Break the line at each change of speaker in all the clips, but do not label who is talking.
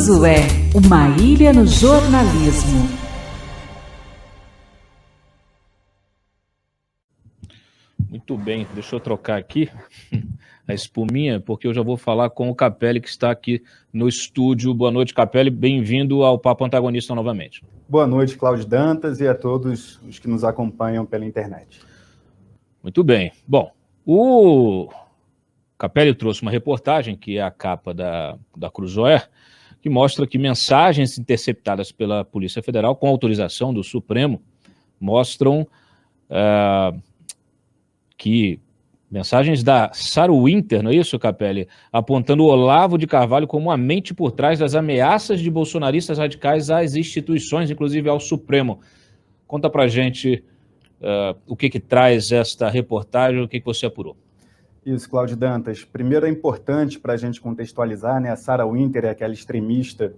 Cruzoé, uma ilha no jornalismo.
Muito bem, deixa eu trocar aqui a espuminha, porque eu já vou falar com o Capelli, que está aqui no estúdio. Boa noite, Capelli, bem-vindo ao Papo Antagonista novamente.
Boa noite, Cláudio Dantas, e a todos os que nos acompanham pela internet.
Muito bem. Bom, o Capelli trouxe uma reportagem, que é a capa da Cruzoé, que mostra que mensagens interceptadas pela Polícia Federal, com autorização do Supremo, mostram que mensagens da Sarah Winter, não é isso, Capelli? Apontando Olavo de Carvalho como a mente por trás das ameaças de bolsonaristas radicais às instituições, inclusive ao Supremo. Conta pra gente o que traz esta reportagem, o que você apurou.
Isso, Cláudio Dantas. Primeiro é importante para a gente contextualizar, né? A Sarah Winter é aquela extremista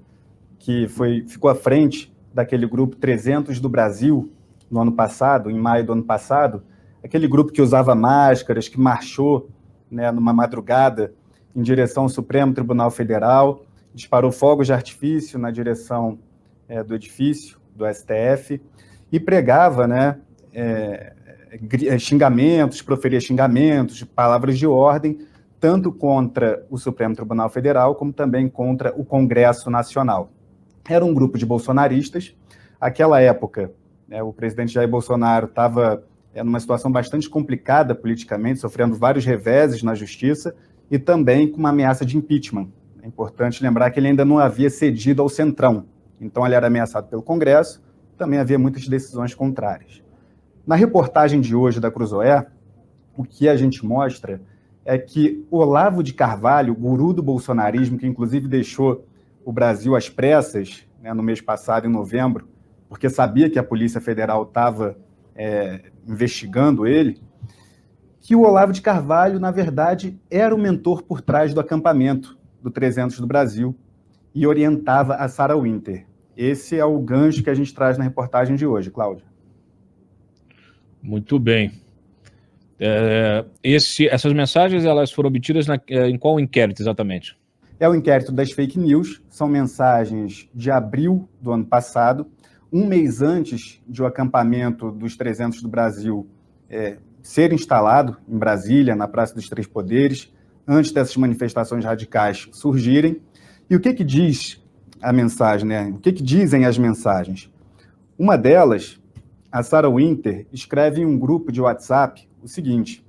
que ficou à frente daquele grupo 300 do Brasil no ano passado, em maio do ano passado, aquele grupo que usava máscaras, que marchou, né, numa madrugada em direção ao Supremo Tribunal Federal, disparou fogos de artifício na direção do edifício do STF e pregava, né, xingamentos, proferia xingamentos, palavras de ordem, tanto contra o Supremo Tribunal Federal, como também contra o Congresso Nacional. Era um grupo de bolsonaristas. Naquela época, o presidente Jair Bolsonaro estava numa situação bastante complicada politicamente, sofrendo vários reveses na justiça e também com uma ameaça de impeachment. É importante lembrar que ele ainda não havia cedido ao Centrão, então ele era ameaçado pelo Congresso, também havia muitas decisões contrárias. Na reportagem de hoje da Cruzoé, o que a gente mostra é que Olavo de Carvalho, guru do bolsonarismo, que inclusive deixou o Brasil às pressas, né, no mês passado, em novembro, porque sabia que a Polícia Federal estava investigando ele, que o Olavo de Carvalho, na verdade, era o mentor por trás do acampamento do 300 do Brasil e orientava a Sarah Winter. Esse é o gancho que a gente traz na reportagem de hoje, Cláudio.
Muito bem. Essas mensagens, elas foram obtidas em qual inquérito exatamente?
É o inquérito das fake news, são mensagens de abril do ano passado, um mês antes de o acampamento dos 300 do Brasil ser instalado em Brasília, na Praça dos Três Poderes, antes dessas manifestações radicais surgirem. E o que diz a mensagem, né? O que dizem as mensagens? Uma delas, a Sarah Winter, escreve em um grupo de WhatsApp o seguinte: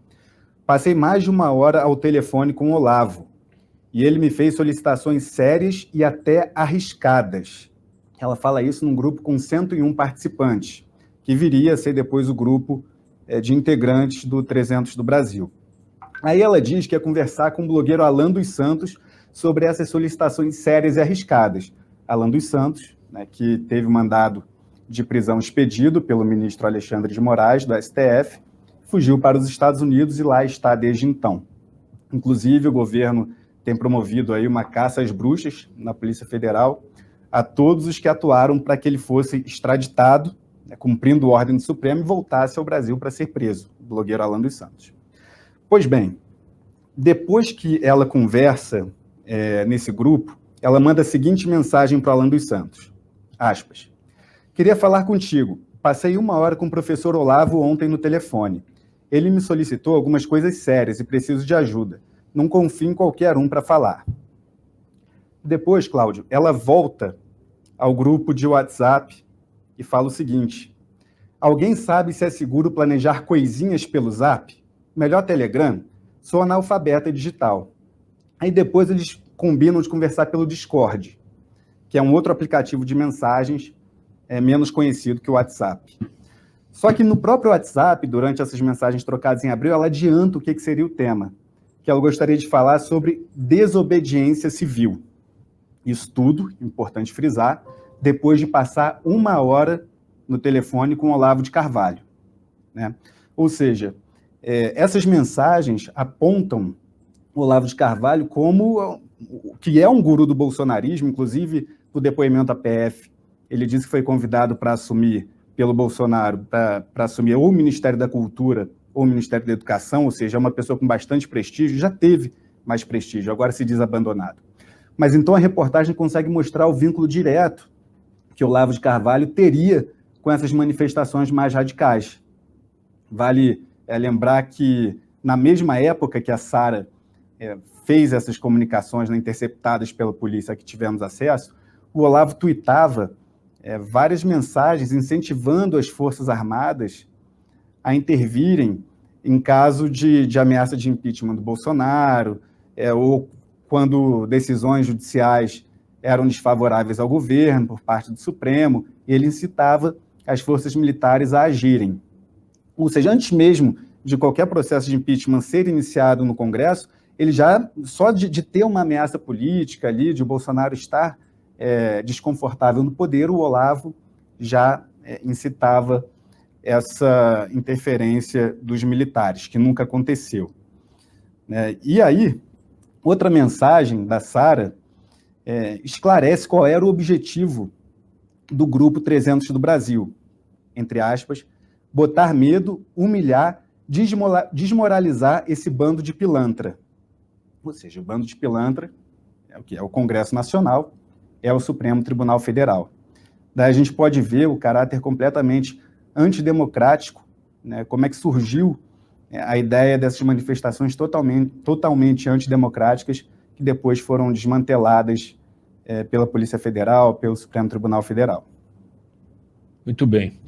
passei mais de 1 hora ao telefone com o Olavo e ele me fez solicitações sérias e até arriscadas. Ela fala isso num grupo com 101 participantes, que viria a ser depois o grupo de integrantes do 300 do Brasil. Aí ela diz que ia conversar com o blogueiro Alan dos Santos sobre essas solicitações sérias e arriscadas. Alan dos Santos, né, que teve mandado de prisão expedido pelo ministro Alexandre de Moraes, do STF, fugiu para os Estados Unidos e lá está desde então. Inclusive, o governo tem promovido aí uma caça às bruxas na Polícia Federal a todos os que atuaram para que ele fosse extraditado, né, cumprindo ordem do Supremo, e voltasse ao Brasil para ser preso, o blogueiro Alan dos Santos. Pois bem, depois que ela conversa nesse grupo, ela manda a seguinte mensagem para o Alan dos Santos, aspas: queria falar contigo, passei 1 hora com o professor Olavo ontem no telefone. Ele me solicitou algumas coisas sérias e preciso de ajuda. Não confio em qualquer um para falar. Depois, Cláudio, ela volta ao grupo de WhatsApp e fala o seguinte: alguém sabe se é seguro planejar coisinhas pelo Zap? Melhor Telegram? Sou analfabeta digital. Aí depois eles combinam de conversar pelo Discord, que é um outro aplicativo de mensagens menos conhecido que o WhatsApp. Só que no próprio WhatsApp, durante essas mensagens trocadas em abril, ela adianta o que seria o tema, que ela gostaria de falar sobre desobediência civil. Isso tudo, importante frisar, depois de passar 1 hora no telefone com Olavo de Carvalho, né? Ou seja, essas mensagens apontam o Olavo de Carvalho como que é um guru do bolsonarismo. Inclusive, no depoimento à PF, ele disse que foi convidado para assumir, pelo Bolsonaro, para assumir ou o Ministério da Cultura ou o Ministério da Educação, ou seja, é uma pessoa com bastante prestígio, já teve mais prestígio, agora se diz abandonado. Mas então a reportagem consegue mostrar o vínculo direto que o Olavo de Carvalho teria com essas manifestações mais radicais. Vale lembrar que, na mesma época que a Sara fez essas comunicações, né, interceptadas pela polícia que tivemos acesso, o Olavo tuitava várias mensagens incentivando as Forças Armadas a intervirem em caso de ameaça de impeachment do Bolsonaro, ou quando decisões judiciais eram desfavoráveis ao governo por parte do Supremo, ele incitava as forças militares a agirem. Ou seja, antes mesmo de qualquer processo de impeachment ser iniciado no Congresso, ele já, só de ter uma ameaça política ali, de o Bolsonaro estar desconfortável no poder, o Olavo já incitava essa interferência dos militares, que nunca aconteceu. E aí, outra mensagem da Sara esclarece qual era o objetivo do Grupo 300 do Brasil, entre aspas, botar medo, humilhar, desmoralizar esse bando de pilantra. Ou seja, o bando de pilantra é o que é o Congresso Nacional, é o Supremo Tribunal Federal. Daí a gente pode ver o caráter completamente antidemocrático, né, como é que surgiu a ideia dessas manifestações totalmente antidemocráticas, que depois foram desmanteladas pela Polícia Federal, pelo Supremo Tribunal Federal.
Muito bem.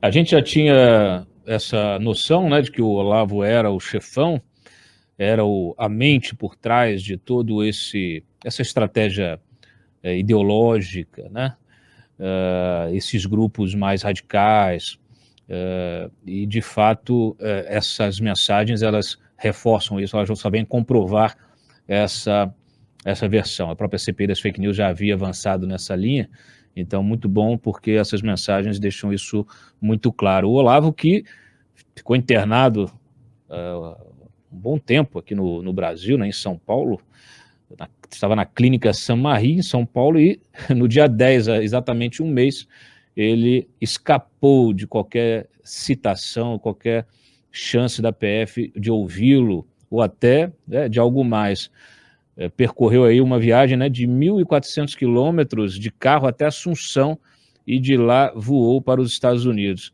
A gente já tinha essa noção, né, de que o Olavo era o chefão, era a mente por trás de todo essa estratégia ideológica, né? Esses grupos mais radicais, e de fato essas mensagens elas reforçam isso, elas já sabem comprovar essa versão. A própria CPI das fake news já havia avançado nessa linha, então muito bom, porque essas mensagens deixam isso muito claro. O Olavo, que ficou internado um bom tempo aqui no Brasil, né, em São Paulo, estava na clínica Saint-Marie, em São Paulo, e no dia 10, há exatamente um mês, ele escapou de qualquer citação, qualquer chance da PF de ouvi-lo, ou até de algo mais. Percorreu aí uma viagem, né, de 1.400 quilômetros de carro até Assunção, e de lá voou para os Estados Unidos.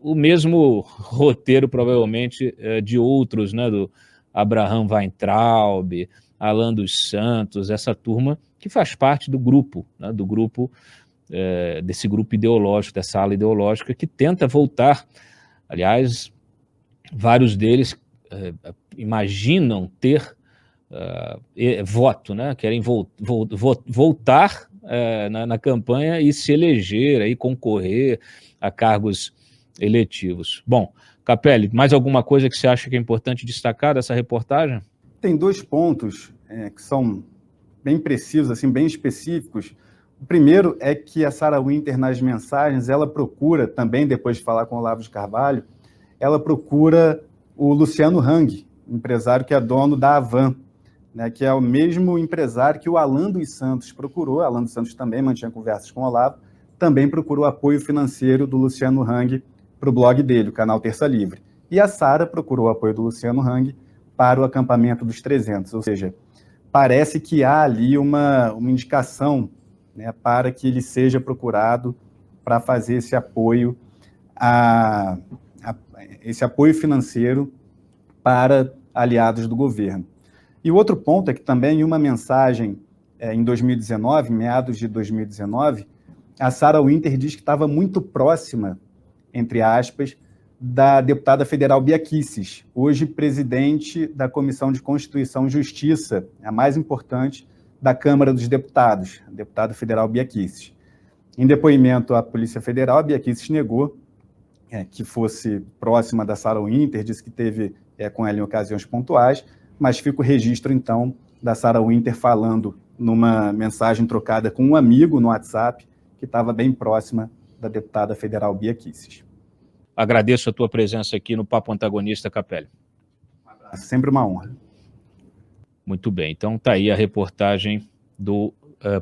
O mesmo roteiro, provavelmente, de outros, né, do Abraham Weintraub, Alan dos Santos, essa turma que faz parte do grupo, né, desse grupo ideológico, dessa ala ideológica que tenta voltar. Aliás, vários deles imaginam ter voto, né, querem voltar na campanha e se eleger, aí, concorrer a cargos eletivos. Bom, Capelli, mais alguma coisa que você acha que é importante destacar dessa reportagem?
Tem dois pontos que são bem precisos, assim, bem específicos. O primeiro é que a Sara Winter, nas mensagens, ela procura, também depois de falar com o Olavo de Carvalho, ela procura o Luciano Hang, empresário que é dono da Avan, né, que é o mesmo empresário que o Alan dos Santos procurou. Alan dos Santos também mantinha conversas com o Olavo, também procurou apoio financeiro do Luciano Hang para o blog dele, o canal Terça Livre. E a Sara procurou o apoio do Luciano Hang para o acampamento dos 300, ou seja, parece que há ali uma indicação, né, para que ele seja procurado para fazer esse apoio, esse apoio financeiro para aliados do governo. E o outro ponto é que também, em uma mensagem em 2019, meados de 2019, a Sara Winter diz que estava muito próxima, entre aspas, da deputada federal Bia Kicis, hoje presidente da Comissão de Constituição e Justiça, a mais importante da Câmara dos Deputados, a deputada federal Bia Kicis. Em depoimento à Polícia Federal, a Bia Kicis negou que fosse próxima da Sara Winter, disse que teve com ela em ocasiões pontuais, mas fica o registro, então, da Sara Winter falando numa mensagem trocada com um amigo no WhatsApp, que estava bem próxima da deputada federal Bia Kicis.
Agradeço a tua presença aqui no Papo Antagonista, Capelli.
Um abraço, sempre uma honra.
Muito bem, então está aí a reportagem do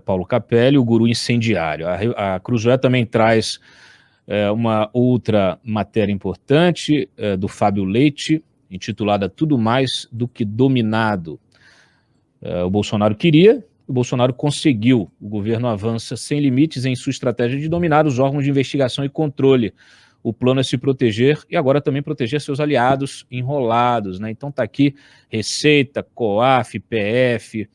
Paulo Capelli, o guru incendiário. A Cruzoé também traz uma outra matéria importante do Fábio Leite, intitulada Tudo Mais do que Dominado. O Bolsonaro queria, o Bolsonaro conseguiu. O governo avança sem limites em sua estratégia de dominar os órgãos de investigação e controle. O plano é se proteger e agora também proteger seus aliados enrolados, né? Então tá aqui Receita, COAF, PF,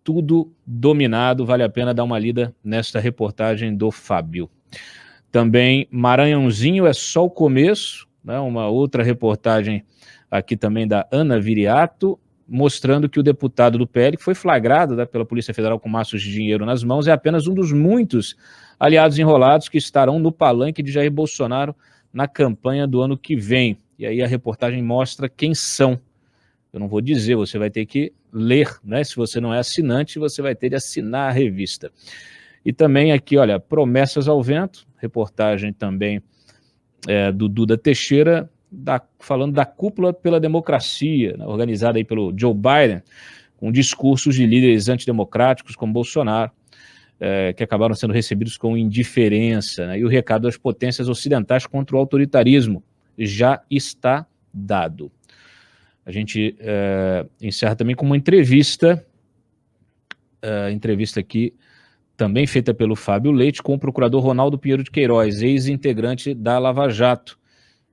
tudo dominado. Vale a pena dar uma lida nesta reportagem do Fábio. Também Maranhãozinho é só o começo, né? Uma outra reportagem aqui também da Ana Viriato, mostrando que o deputado do PL, que foi flagrado, né, pela Polícia Federal com maços de dinheiro nas mãos, é apenas um dos muitos aliados enrolados que estarão no palanque de Jair Bolsonaro na campanha do ano que vem. E aí a reportagem mostra quem são. Eu não vou dizer, você vai ter que ler, né? Se você não é assinante, você vai ter de assinar a revista. E também aqui, olha, promessas ao vento, reportagem também do Duda Teixeira, falando da Cúpula pela Democracia, né, organizada aí pelo Joe Biden, com discursos de líderes antidemocráticos como Bolsonaro, que acabaram sendo recebidos com indiferença, né, e o recado das potências ocidentais contra o autoritarismo já está dado. A gente encerra também com uma entrevista aqui, também feita pelo Fábio Leite, com o procurador Ronaldo Pinheiro de Queiroz, ex-integrante da Lava Jato.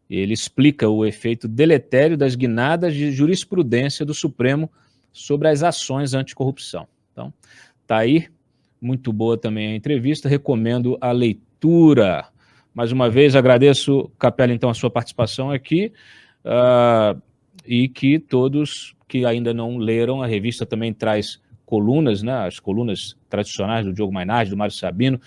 Ele explica o efeito deletério das guinadas de jurisprudência do Supremo sobre as ações anticorrupção. Então, tá aí, muito boa também a entrevista, recomendo a leitura. Mais uma vez, agradeço, Capelli, então, a sua participação aqui, e que todos que ainda não leram, a revista também traz colunas, né, as colunas tradicionais do Diogo Mainardi, do Mário Sabino,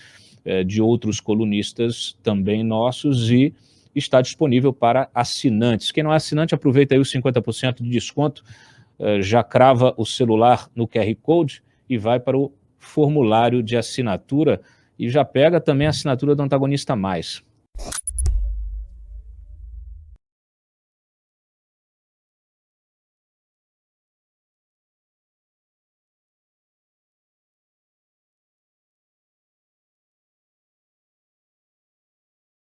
de outros colunistas também nossos, e está disponível para assinantes. Quem não é assinante, aproveita aí os 50% de desconto, já crava o celular no QR Code e vai para o formulário de assinatura e já pega também a assinatura do Antagonista Mais.